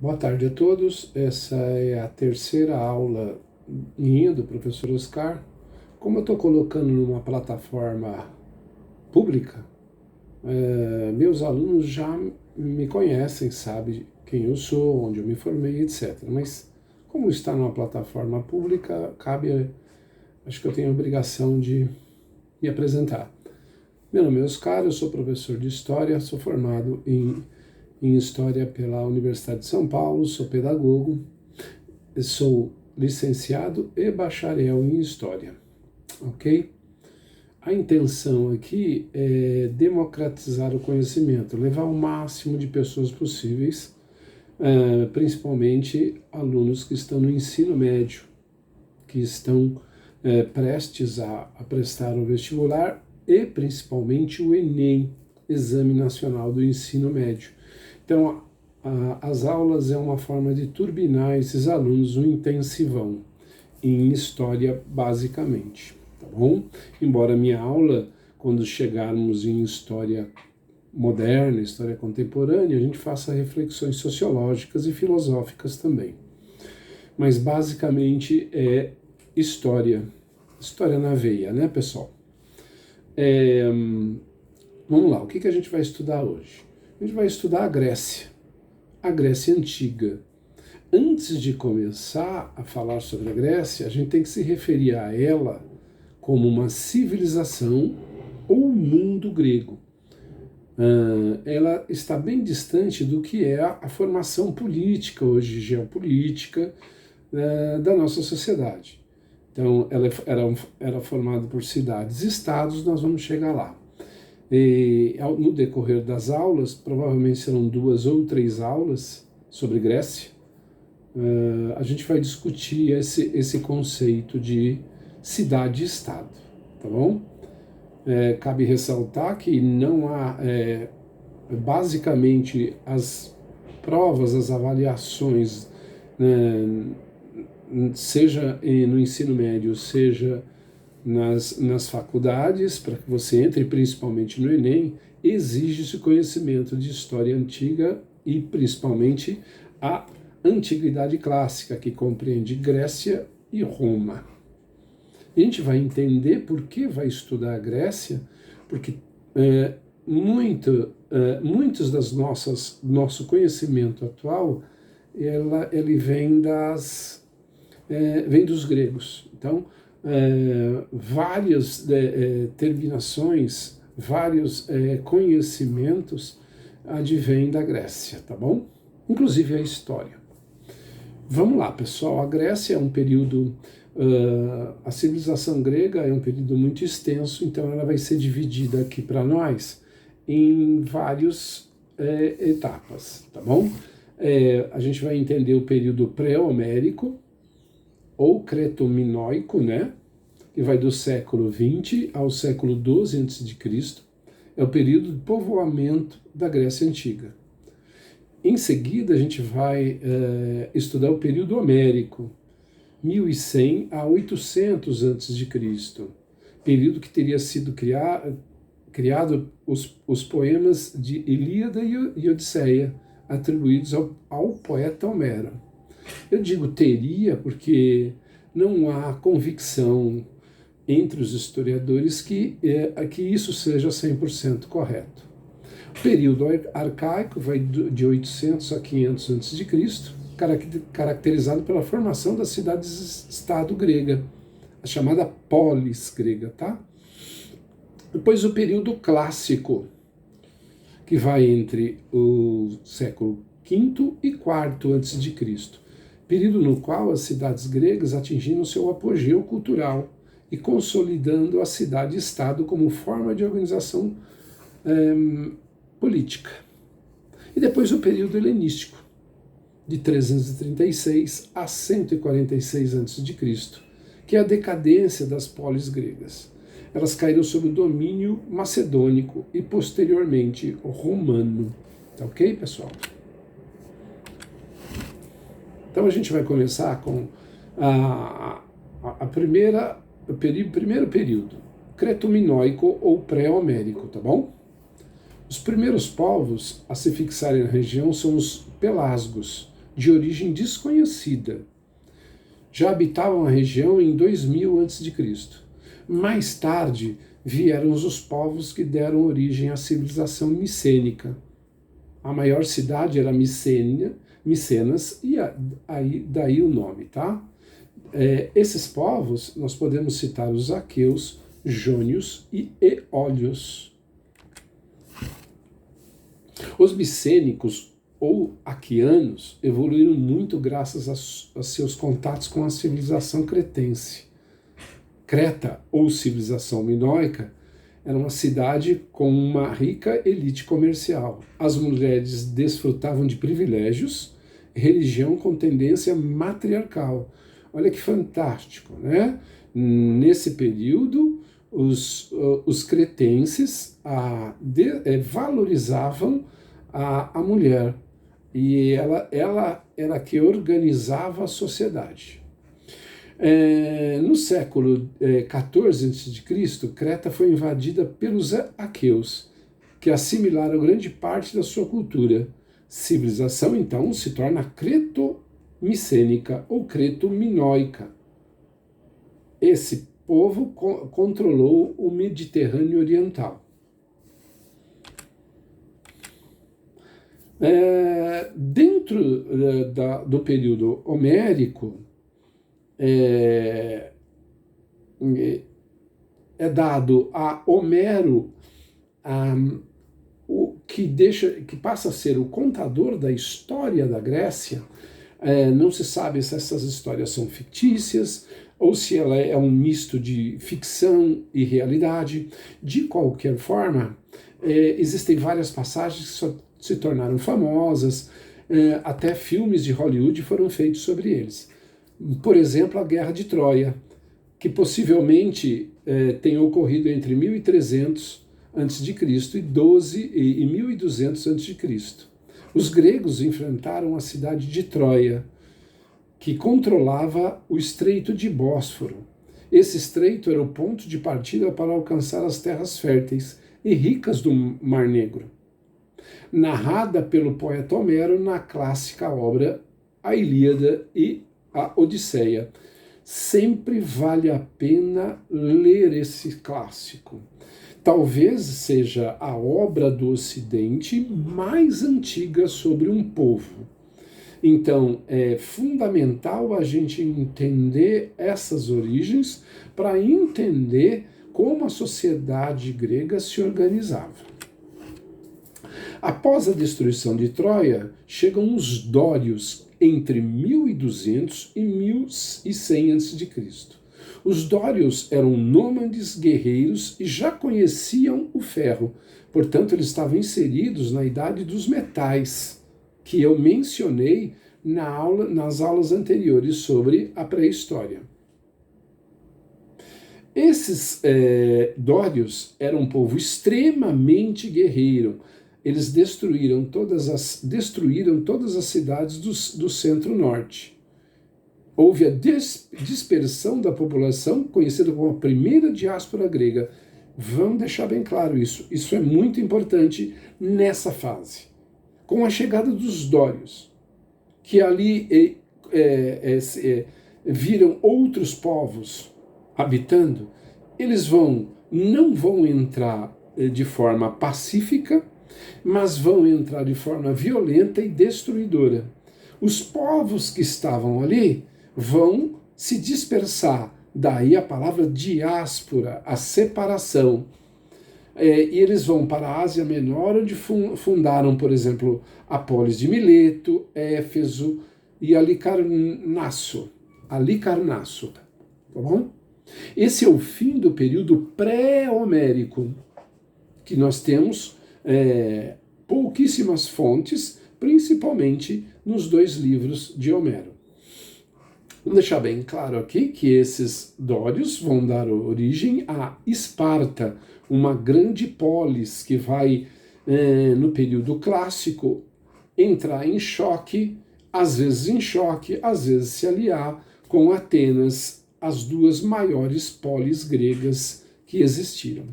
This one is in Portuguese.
Boa tarde a todos. Essa é a terceira aula minha do professor Oscar. Como eu estou colocando numa plataforma pública, meus alunos já me conhecem, sabem quem eu sou, onde eu me formei, etc. Mas como está numa plataforma pública, acho que eu tenho a obrigação de me apresentar. Meu nome é Oscar, eu sou professor de História, sou formado em História pela Universidade de São Paulo, sou pedagogo, sou licenciado e bacharel em História, ok? A intenção aqui é democratizar o conhecimento, levar o máximo de pessoas possíveis, principalmente alunos que estão no ensino médio, que estão prestes a prestar o vestibular e principalmente o Enem, Exame Nacional do Ensino Médio. Então, as aulas é uma forma de turbinar esses alunos no intensivão, em história basicamente, tá bom? Embora minha aula, quando chegarmos em história moderna, história contemporânea, a gente faça reflexões sociológicas e filosóficas também. Mas basicamente é história na veia, né, pessoal? Vamos lá, o que a gente vai estudar hoje? A gente vai estudar a Grécia Antiga. Antes de começar a falar sobre a Grécia, a gente tem que se referir a ela como uma civilização ou mundo grego. Ela está bem distante do que é a formação política, hoje geopolítica, da nossa sociedade. Então, ela era formada por cidades-estados, nós vamos chegar lá. E, no decorrer das aulas, provavelmente serão 2 ou 3 aulas sobre Grécia, a gente vai discutir esse conceito de cidade-estado, tá bom? Cabe ressaltar que não há, basicamente, as provas, as avaliações, seja no ensino médio, seja nas faculdades, para que você entre principalmente no Enem, exige-se conhecimento de história antiga e principalmente a antiguidade clássica, que compreende Grécia e Roma. A gente vai entender por que vai estudar a Grécia, porque muitos nosso conhecimento atual ele vem dos gregos. Então, várias terminações, vários conhecimentos advêm da Grécia, tá bom? Inclusive a história. Vamos lá, pessoal. A Grécia é um período, a civilização grega é um período muito extenso, então ela vai ser dividida aqui para nós em várias etapas, tá bom? A gente vai entender o período pré-homérico, ou cretominoico, né? Que vai do século XX ao século XII a.C., é o período de povoamento da Grécia Antiga. Em seguida, a gente vai estudar o período homérico, 1100 a 800 a.C., período que teria sido criado os poemas de Ilíada e Odisseia, atribuídos ao poeta Homero. Eu digo teria porque não há convicção entre os historiadores que isso seja 100% correto. O período arcaico vai de 800 a 500 a.C., caracterizado pela formação das cidades-estado grega, a chamada polis grega, tá? Depois o período clássico, que vai entre o século V e IV a.C., período no qual as cidades gregas atingiram seu apogeu cultural e consolidando a cidade-estado como forma de organização política. E depois o período helenístico, de 336 a 146 a.C., que é a decadência das polis gregas. Elas caíram sob o domínio macedônico e posteriormente romano. Tá ok, pessoal? Então a gente vai começar com o primeiro período, cretominoico ou pré-homérico, tá bom? Os primeiros povos a se fixarem na região são os pelasgos, de origem desconhecida. Já habitavam a região em 2000 a.C. Mais tarde vieram os povos que deram origem à civilização micênica. A maior cidade era Micenas, e daí o nome, tá? Esses povos, nós podemos citar os aqueus, jônios e eólios. Os micênicos ou aquianos evoluíram muito graças a seus contatos com a civilização cretense. Creta, ou civilização minoica, era uma cidade com uma rica elite comercial. As mulheres desfrutavam de privilégios, religião com tendência matriarcal. Olha que fantástico, né? Nesse período, os cretenses valorizavam a mulher, e ela era que organizava a sociedade. No século XIV a.C., Creta foi invadida pelos aqueus, que assimilaram grande parte da sua cultura. Civilização, então, se torna creto-micênica ou creto-minoica. Esse povo controlou o Mediterrâneo Oriental. Dentro do período homérico, é dado a Homero que passa a ser o contador da história da Grécia. Não se sabe se essas histórias são fictícias ou se ela é um misto de ficção e realidade. De qualquer forma, existem várias passagens que se tornaram famosas, até filmes de Hollywood foram feitos sobre eles. Por exemplo, a Guerra de Troia, que possivelmente tenha ocorrido entre 1300 a.C. e 1200 a.C. Os gregos enfrentaram a cidade de Troia, que controlava o Estreito de Bósforo. Esse estreito era o ponto de partida para alcançar as terras férteis e ricas do Mar Negro. Narrada pelo poeta Homero na clássica obra A Ilíada e a Odisseia. Sempre vale a pena ler esse clássico. Talvez seja a obra do Ocidente mais antiga sobre um povo. Então, é fundamental a gente entender essas origens para entender como a sociedade grega se organizava. Após a destruição de Troia, chegam os dórios entre 1200 e 1100 a.C. Os dórios eram nômades guerreiros e já conheciam o ferro, portanto eles estavam inseridos na idade dos metais, que eu mencionei nas aulas anteriores sobre a pré-história. Esses dórios eram um povo extremamente guerreiro. Eles destruíram todas as cidades do centro-norte. Houve a dispersão da população, conhecida como a primeira diáspora grega. Vamos deixar bem claro isso. Isso é muito importante nessa fase. Com a chegada dos dórios, que ali viram outros povos habitando, eles não vão entrar de forma pacífica, mas vão entrar de forma violenta e destruidora. Os povos que estavam ali vão se dispersar, daí a palavra diáspora, a separação. E eles vão para a Ásia Menor, onde fundaram, por exemplo, a polis de Mileto, Éfeso e Alicarnasso, tá bom? Esse é o fim do período pré-homérico, que nós temos pouquíssimas fontes, principalmente nos 2 livros de Homero. Vamos deixar bem claro aqui que esses dórios vão dar origem a Esparta, uma grande polis que vai, no período clássico, entrar em choque, às vezes se aliar com Atenas, as 2 maiores polis gregas que existiram.